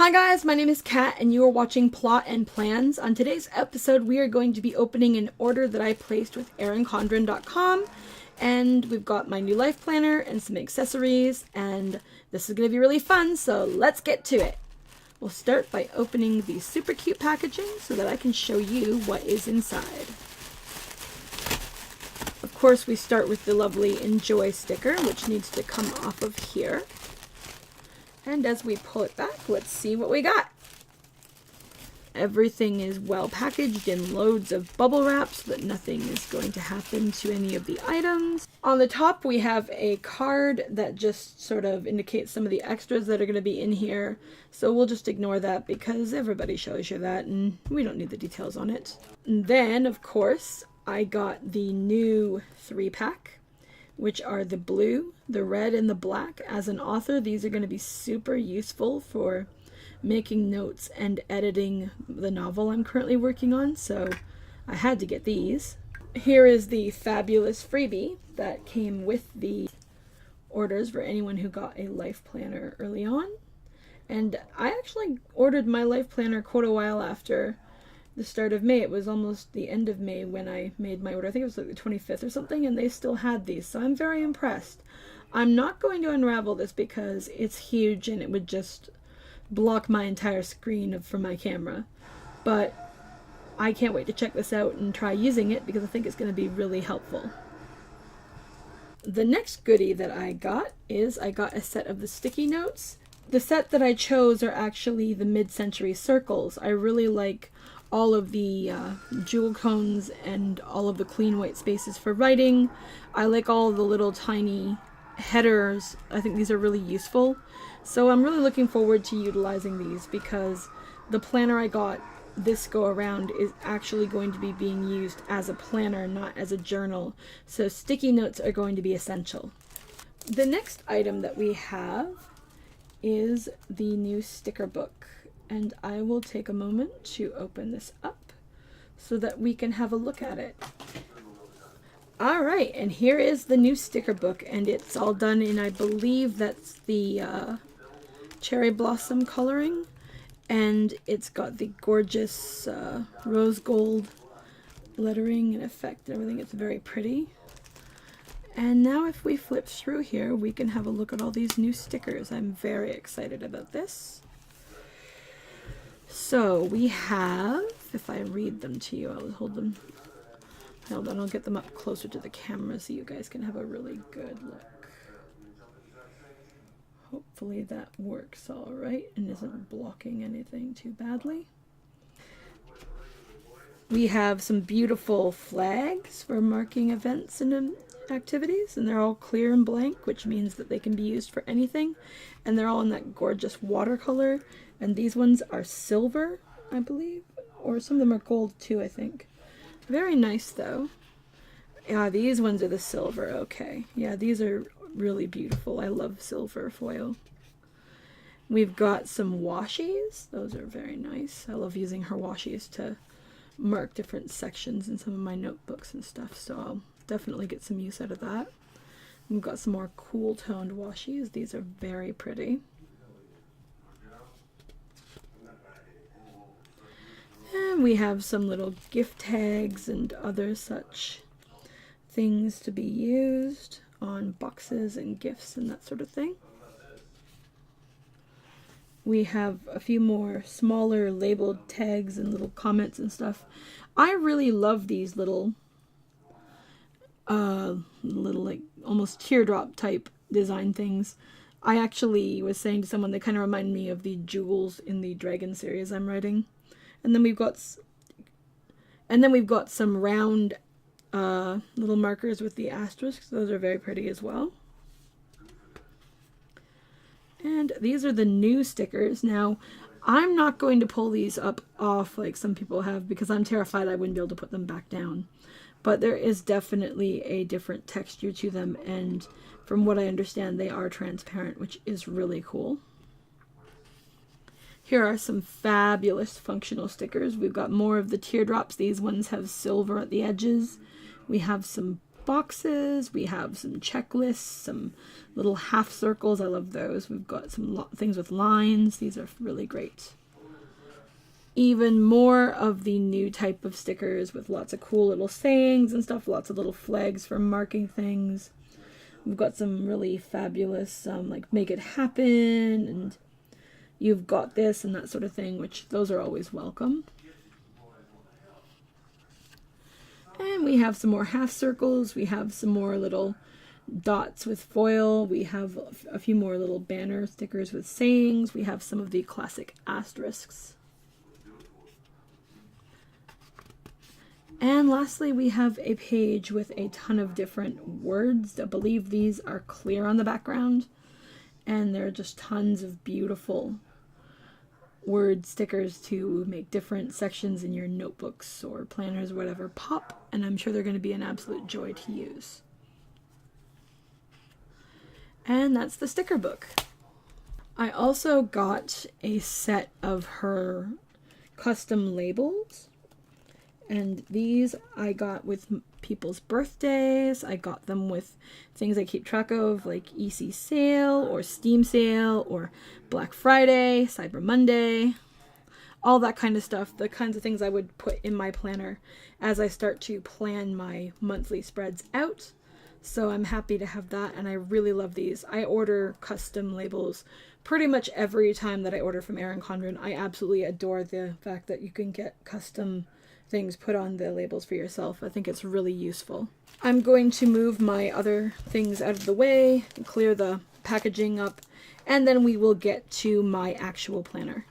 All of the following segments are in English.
Hi guys, my name is Kat and you are watching Plot and Plans. On today's episode we are going to be opening an order that I placed with erincondren.com, and we've got my new life planner and some accessories, and this is going to be really fun, so let's get to it. We'll start by opening the super cute packaging so that I can show you what is inside. Of course we start with the lovely Enjoy sticker, which needs to come off of here. And as we pull it back, let's see what we got. Everything is well packaged in loads of bubble wrap so that nothing is going to happen to any of the items. On the top we have a card that just sort of indicates some of the extras that are going to be in here. So we'll just ignore that because everybody shows you that and we don't need the details on it. And then, of course, I got the new 3-pack, which are the blue, the red, and the black. As an author, these are going to be super useful for making notes and editing the novel I'm currently working on, so I had to get these. Here is the fabulous freebie that came with the orders for anyone who got a life planner early on. And I actually ordered my life planner quite a while after the start of May. It was almost the end of May when I made my order. I think it was like the 25th or something, and they still had these, so I'm very impressed. I'm not going to unravel this because it's huge and it would just block my entire screen from my camera, but I can't wait to check this out and try using it because I think it's going to be really helpful. The next goodie that I got is I got a set of the sticky notes. The set that I chose are actually the mid-century circles. I really like all of the jewel cones and all of the clean white spaces for writing. I like all of the little tiny headers. I think these are really useful. So I'm really looking forward to utilizing these because the planner I got this go around is actually going to be being used as a planner, not as a journal. So sticky notes are going to be essential. The next item that we have is the new sticker book. And I will take a moment to open this up so that we can have a look at it. Alright, and here is the new sticker book, and it's all done in, I believe that's the cherry blossom coloring, and it's got the gorgeous rose gold lettering and effect and everything. It's very pretty. And now if we flip through here, we can have a look at all these new stickers. I'm very excited about this. So we have, if I read them to you, I'll hold them. Hold on, I'll get them up closer to the camera so you guys can have a really good look. Hopefully that works all right and isn't blocking anything too badly. We have some beautiful flags for marking events and activities, and they're all clear and blank, which means that they can be used for anything. And they're all in that gorgeous watercolor. And these ones are silver, I believe, or some of them are gold too, I think. Very nice though. Yeah, these ones are the silver. Okay, yeah, these are really beautiful. I love silver foil. We've got some washies. Those are very nice. I love using her washies to mark different sections in some of my notebooks and stuff, so I'll definitely get some use out of that. We've got some more cool toned washies. These are very pretty. And we have some little gift tags and other such things to be used on boxes and gifts and that sort of thing. We have a few more smaller labeled tags and little comments and stuff. I really love these little like almost teardrop type design things. I actually was saying to someone they kind of remind me of the jewels in the Dragon series I'm writing. And then we've got some round little markers with the asterisks. Those are very pretty as well. And these are the new stickers. Now, I'm not going to pull these up off like some people have because I'm terrified I wouldn't be able to put them back down. But there is definitely a different texture to them, and from what I understand, they are transparent, which is really cool. Here are some fabulous functional stickers. We've got more of the teardrops. These ones have silver at the edges. We have some boxes. We have some checklists, some little half circles. I love those. We've got some things with lines. These are really great. Even more of the new type of stickers with lots of cool little sayings and stuff. Lots of little flags for marking things. We've got some really fabulous, like make it happen and you've got this and that sort of thing, which those are always welcome. And we have some more half circles. We have some more little dots with foil. We have a few more little banner stickers with sayings. We have some of the classic asterisks. And lastly, we have a page with a ton of different words. I believe these are clear on the background. And there are just tons of beautiful word stickers to make different sections in your notebooks or planners or whatever pop. And I'm sure they're going to be an absolute joy to use. And that's the sticker book. I also got a set of her custom labels. And these I got with people's birthdays. I got them with things I keep track of, like EC sale or Steam sale or Black Friday, Cyber Monday, all that kind of stuff. The kinds of things I would put in my planner as I start to plan my monthly spreads out. So I'm happy to have that, and I really love these. I order custom labels pretty much every time that I order from Erin Condren. I absolutely adore the fact that you can get custom things put on the labels for yourself. I think it's really useful. I'm going to move my other things out of the way, clear the packaging up, and then we will get to my actual planner.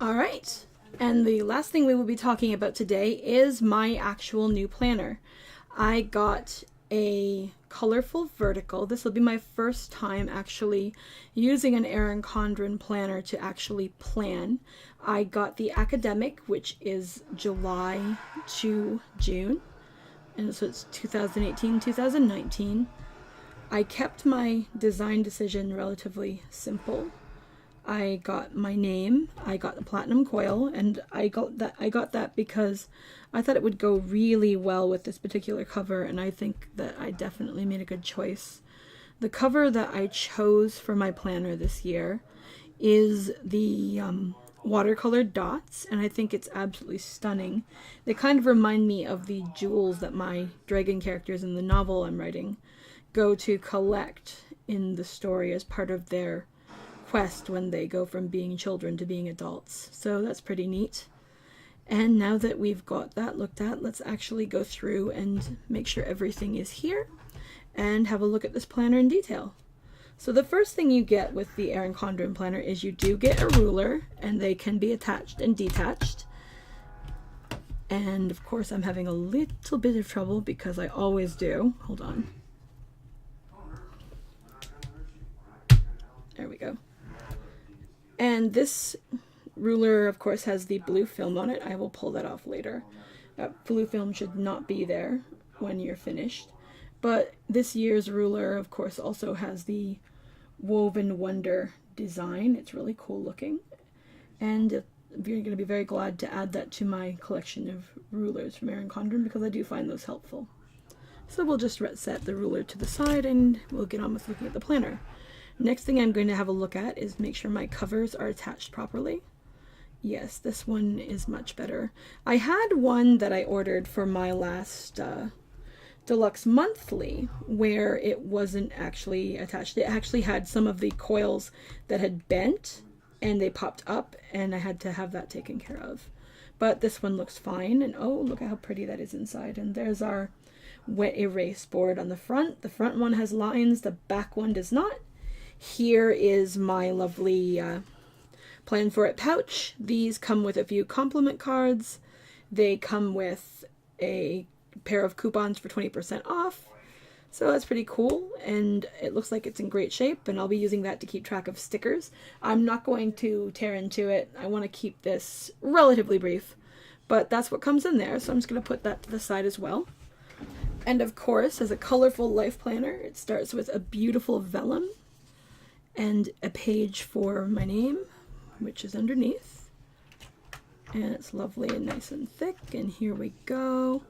All right, and the last thing we will be talking about today is my actual new planner. I got a colorful vertical. This will be my first time actually using an Erin Condren planner to actually plan. I got the academic, which is July to June, and so it's 2018-2019. I kept my design decision relatively simple. I got my name, I got the platinum coil, and I got that because I thought it would go really well with this particular cover, and I think that I definitely made a good choice. The cover that I chose for my planner this year is the watercolor dots, and I think it's absolutely stunning. They kind of remind me of the jewels that my dragon characters in the novel I'm writing go to collect in the story as part of their quest when they go from being children to being adults. So that's pretty neat. And now that we've got that looked at, let's actually go through and make sure everything is here and have a look at this planner in detail. So the first thing you get with the Erin Condren planner is you do get a ruler, and they can be attached and detached. And of course I'm having a little bit of trouble because I always do. Hold on. There we go. And this ruler, of course, has the blue film on it. I will pull that off later. That blue film should not be there when you're finished. But this year's ruler, of course, also has the Woven Wonder design. It's really cool looking. And you're going to be very glad to add that to my collection of rulers from Erin Condren because I do find those helpful. So we'll just set the ruler to the side and we'll get on with looking at the planner. Next thing I'm going to have a look at is make sure my covers are attached properly. Yes, this one is much better. I had one that I ordered for my last deluxe monthly where it wasn't actually attached. It actually had some of the coils that had bent and they popped up, and I had to have that taken care of. But this one looks fine, and oh, look at how pretty that is inside. And there's our wet erase board on the front. The front one has lines, the back one does not. Here is my lovely Plan For It pouch. These come with a few compliment cards. They come with a pair of coupons for 20% off, So that's pretty cool, and it looks like it's in great shape, and I'll be using that to keep track of stickers. I'm not going to tear into it. I want to keep this relatively brief, but that's what comes in there, so I'm just going to put that to the side as well. And of course, as a colorful life planner, it starts with a beautiful vellum and a page for my name, which is underneath. And it's lovely and nice and thick, and here we go.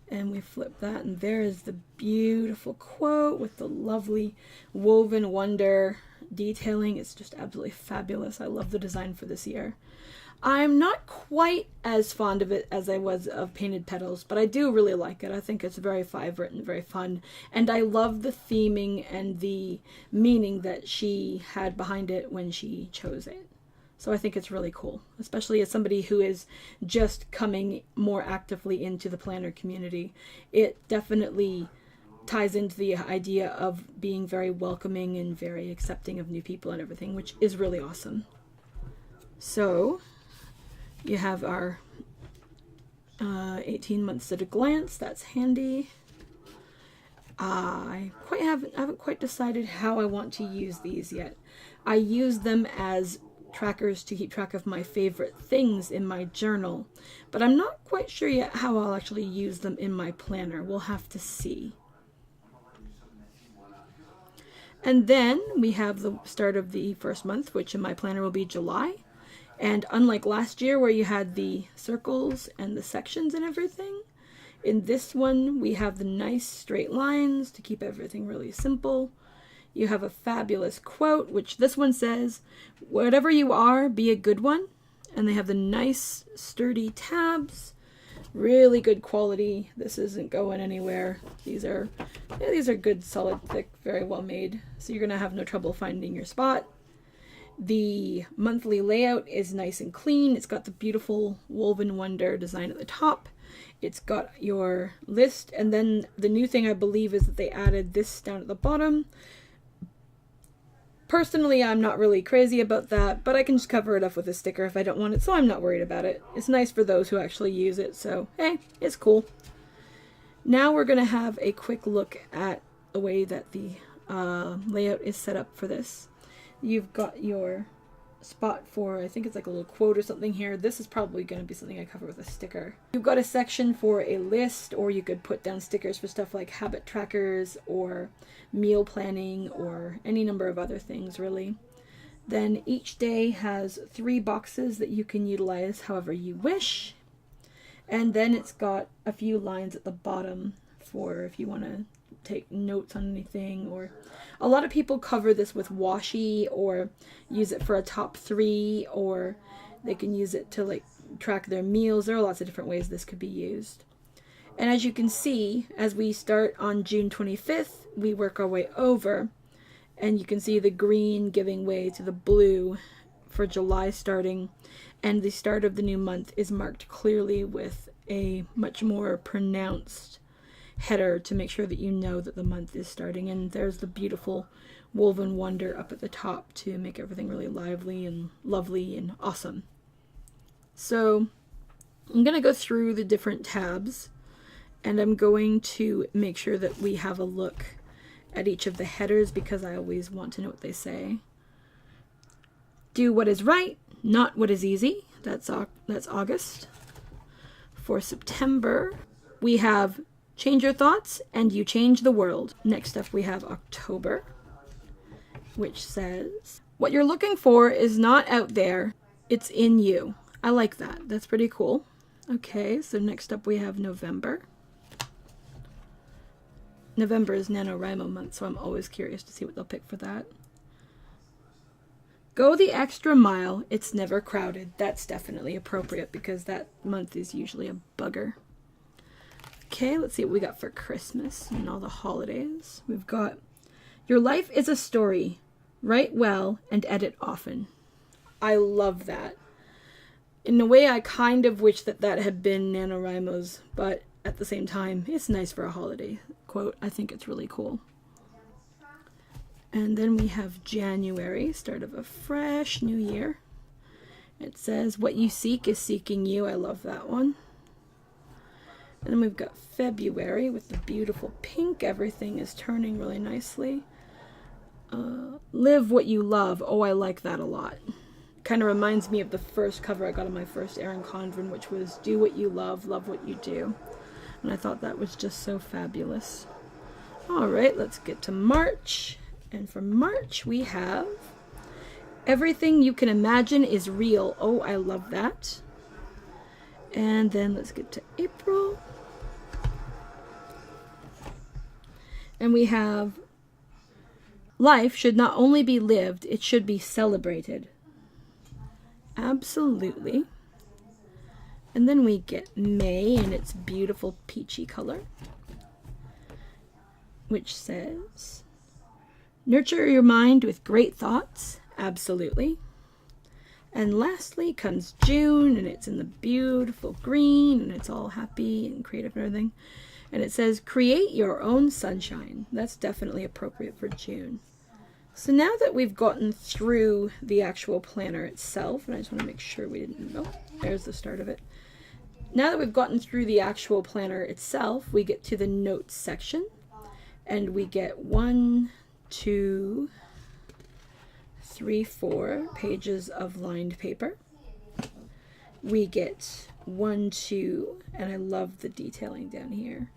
And we flip that, and there is the beautiful quote with the lovely woven wonder detailing. It's just absolutely fabulous. I love the design for this year. I'm not quite as fond of it as I was of Painted Petals, but I do really like it. I think it's very vibrant and very fun, and I love the theming and the meaning that she had behind it when she chose it. So I think it's really cool, especially as somebody who is just coming more actively into the planner community. It definitely ties into the idea of being very welcoming and very accepting of new people and everything, which is really awesome. So you have our 18 months at a glance. That's handy. I haven't quite decided how I want to use these yet. I use them as trackers to keep track of my favorite things in my journal, but I'm not quite sure yet how I'll actually use them in my planner. We'll have to see. And then we have the start of the first month, which in my planner will be July. And unlike last year where you had the circles and the sections and everything, in this one we have the nice straight lines to keep everything really simple. You have a fabulous quote, which this one says, "Whatever you are, be a good one." And they have the nice sturdy tabs, really good quality. This isn't going anywhere. These are good, solid, thick, very well made. So you're gonna have no trouble finding your spot. The monthly layout is nice and clean. It's got the beautiful woven wonder design at the top. It's got your list, and then the new thing I believe is that they added this down at the bottom. Personally, I'm not really crazy about that, but I can just cover it up with a sticker if I don't want it, so I'm not worried about it. It's nice for those who actually use it, so hey, it's cool. Now we're going to have a quick look at the way that the layout is set up for this. You've got your spot for, I think it's like a little quote or something here. This is probably going to be something I cover with a sticker. You've got a section for a list, or you could put down stickers for stuff like habit trackers or meal planning or any number of other things really. Then each day has 3 boxes that you can utilize however you wish. And then it's got a few lines at the bottom for if you want to take notes on anything, or a lot of people cover this with washi or use it for a top 3, or they can use it to like track their meals. There are lots of different ways this could be used. And as you can see, as we start on June 25th, we work our way over, and you can see the green giving way to the blue for July starting, and the start of the new month is marked clearly with a much more pronounced header to make sure that you know that the month is starting. And there's the beautiful woven wonder up at the top to make everything really lively and lovely and awesome. So I'm going to go through the different tabs, and I'm going to make sure that we have a look at each of the headers because I always want to know what they say. Do what is right, not what is easy. That's August. For September, we have change your thoughts and you change the world. Next up we have October, which says, what you're looking for is not out there, it's in you. I like that. That's pretty cool. Okay, so next up we have November. November is NaNoWriMo month, so I'm always curious to see what they'll pick for that. Go the extra mile, it's never crowded. That's definitely appropriate because that month is usually a bugger. Okay, let's see what we got for Christmas and all the holidays. We've got, your life is a story. Write well and edit often. I love that. In a way, I kind of wish that had been NaNoWriMo's, but at the same time, it's nice for a holiday quote. I think it's really cool. And then we have January, start of a fresh new year. It says, what you seek is seeking you. I love that one. And then we've got February with the beautiful pink. Everything is turning really nicely. Live what you love. Oh, I like that a lot. Kind of reminds me of the first cover I got on my first Erin Condren, which was do what you love what you do. And I thought that was just so fabulous. All right, let's get to March. And for March, we have everything you can imagine is real. Oh, I love that. And then let's get to April. And we have life should not only be lived, it should be celebrated. Absolutely. And then we get May in its beautiful peachy color, which says, nurture your mind with great thoughts. Absolutely. And lastly comes June, and it's in the beautiful green, and it's all happy and creative and everything. And it says, create your own sunshine. That's definitely appropriate for June. So now that we've gotten through the actual planner itself, and I just want to make sure we didn't, oh, there's the start of it. Now that we've gotten through the actual planner itself, we get to the notes section, and we get 1, 2, 3, 4 pages of lined paper. We get 1, 2, and I love the detailing down here,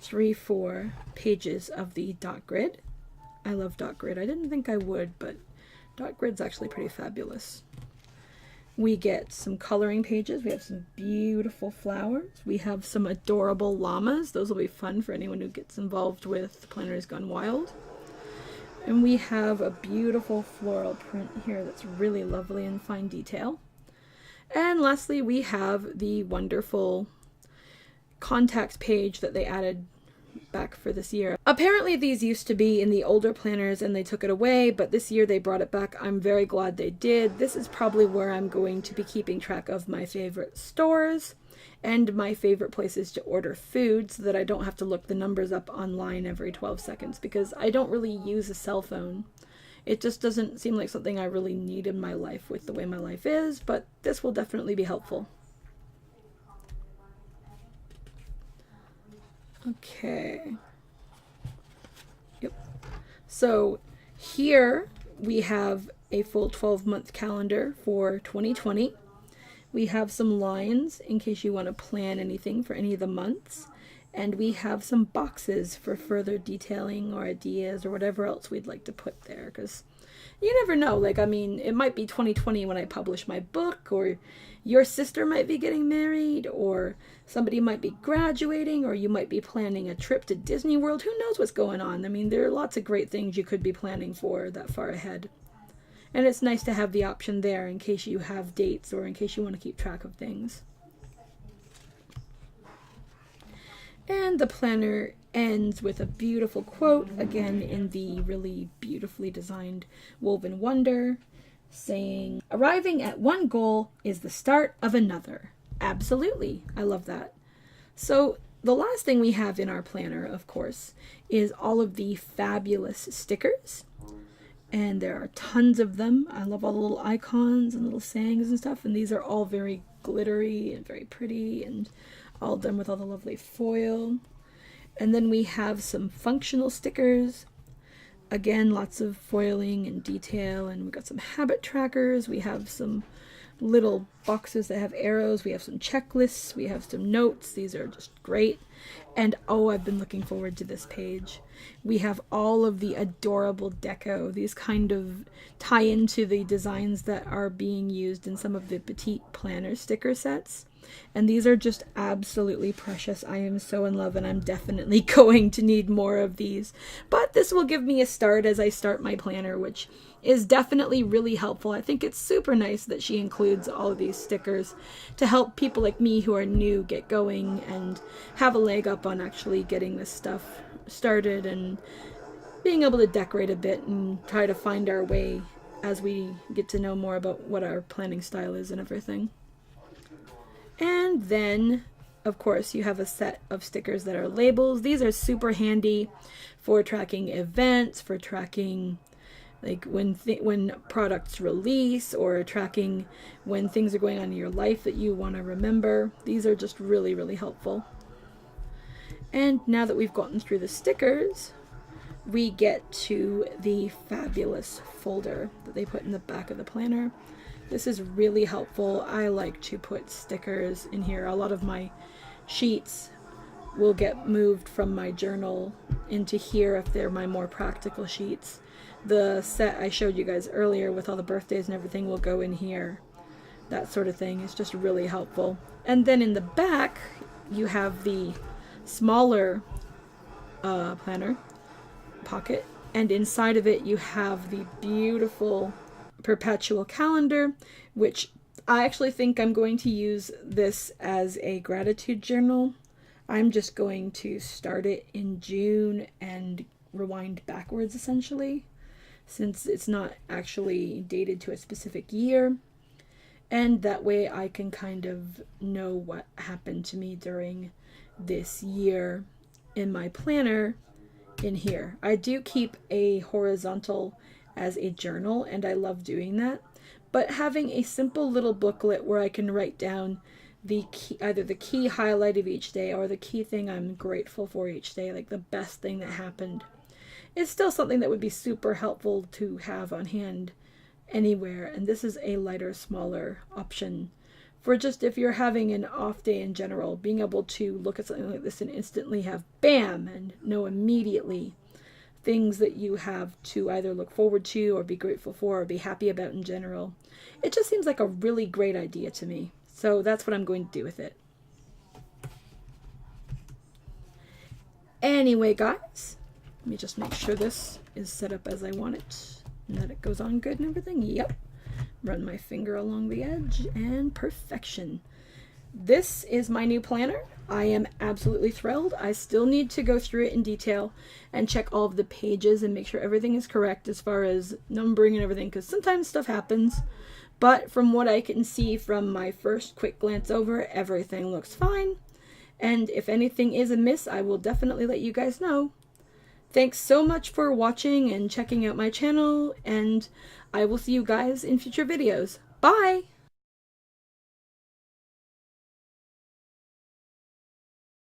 3, 4 pages of the dot grid. I love dot grid. I didn't think I would, but dot grid's actually pretty fabulous. We get some coloring pages. We have some beautiful flowers. We have some adorable llamas. Those will be fun for anyone who gets involved with Planners Gone Wild. And we have a beautiful floral print here that's really lovely and fine detail. And lastly, we have the wonderful contacts page that they added back for this year. Apparently these used to be in the older planners and they took it away, but this year they brought it back. I'm very glad they did. This is probably where I'm going to be keeping track of my favorite stores and my favorite places to order food so that I don't have to look the numbers up online every 12 seconds, because I don't really use a cell phone. It just doesn't seem like something I really need in my life with the way my life is, but this will definitely be helpful. Okay. Yep. So here we have a full 12-month calendar for 2020. We have some lines in case you want to plan anything for any of the months. And we have some boxes for further detailing or ideas or whatever else we'd like to put there, because you never know. Like, I mean, it might be 2020 when I publish my book, or your sister might be getting married, or somebody might be graduating, or you might be planning a trip to Disney World. Who knows what's going on? I mean, there are lots of great things you could be planning for that far ahead. And it's nice to have the option there in case you have dates or in case you want to keep track of things. And the planner ends with a beautiful quote, again in the really beautifully designed woven wonder, saying, arriving at one goal is the start of another. Absolutely. I love that. So the last thing we have in our planner, of course, is all of the fabulous stickers. And there are tons of them. I love all the little icons and little sayings and stuff. And these are all very glittery and very pretty and all done with all the lovely foil. And then we have some functional stickers. Again, lots of foiling and detail. And we've got some habit trackers. We have some little boxes that have arrows. We have some checklists. We have some notes. These are just great. And oh, I've been looking forward to this page. We have all of the adorable deco. These kind of tie into the designs that are being used in some of the petite planner sticker sets. And these are just absolutely precious. I am so in love, and I'm definitely going to need more of these. But this will give me a start as I start my planner, which is definitely really helpful. I think it's super nice that she includes all of these stickers to help people like me who are new get going and have a leg up on actually getting this stuff started and being able to decorate a bit and try to find our way as we get to know more about what our planning style is and everything. And then, of course, you have a set of stickers that are labels. These are super handy for tracking events, for tracking like when products release, or tracking when things are going on in your life that you want to remember. These are just really, really helpful. And now that we've gotten through the stickers, we get to the fabulous folder that they put in the back of the planner. This is really helpful. I like to put stickers in here. A lot of my sheets will get moved from my journal into here if they're my more practical sheets. The set I showed you guys earlier with all the birthdays and everything will go in here. That sort of thing is just really helpful. And then in the back, you have the smaller planner pocket, and inside of it you have the beautiful Perpetual Calendar, which I actually think I'm going to use this as a gratitude journal. I'm just going to start it in June and rewind backwards, essentially, since it's not actually dated to a specific year. And that way I can kind of know what happened to me during this year in my planner in here. I do keep a horizontal as a journal, and I love doing that. But having a simple little booklet where I can write down the key, either the key highlight of each day or the key thing I'm grateful for each day, like the best thing that happened, is still something that would be super helpful to have on hand anywhere. And this is a lighter, smaller option for just if you're having an off day in general, being able to look at something like this and instantly have bam and know immediately things that you have to either look forward to or be grateful for or be happy about in general. It just seems like a really great idea to me. So that's what I'm going to do with it. Anyway, guys, let me just make sure this is set up as I want it and that it goes on good and everything. Yep. Run my finger along the edge and perfection. This is my new planner. I am absolutely thrilled. I still need to go through it in detail and check all of the pages and make sure everything is correct as far as numbering and everything, because sometimes stuff happens. But from what I can see from my first quick glance over, everything looks fine. And if anything is amiss, I will definitely let you guys know. Thanks so much for watching and checking out my channel, and I will see you guys in future videos. Bye!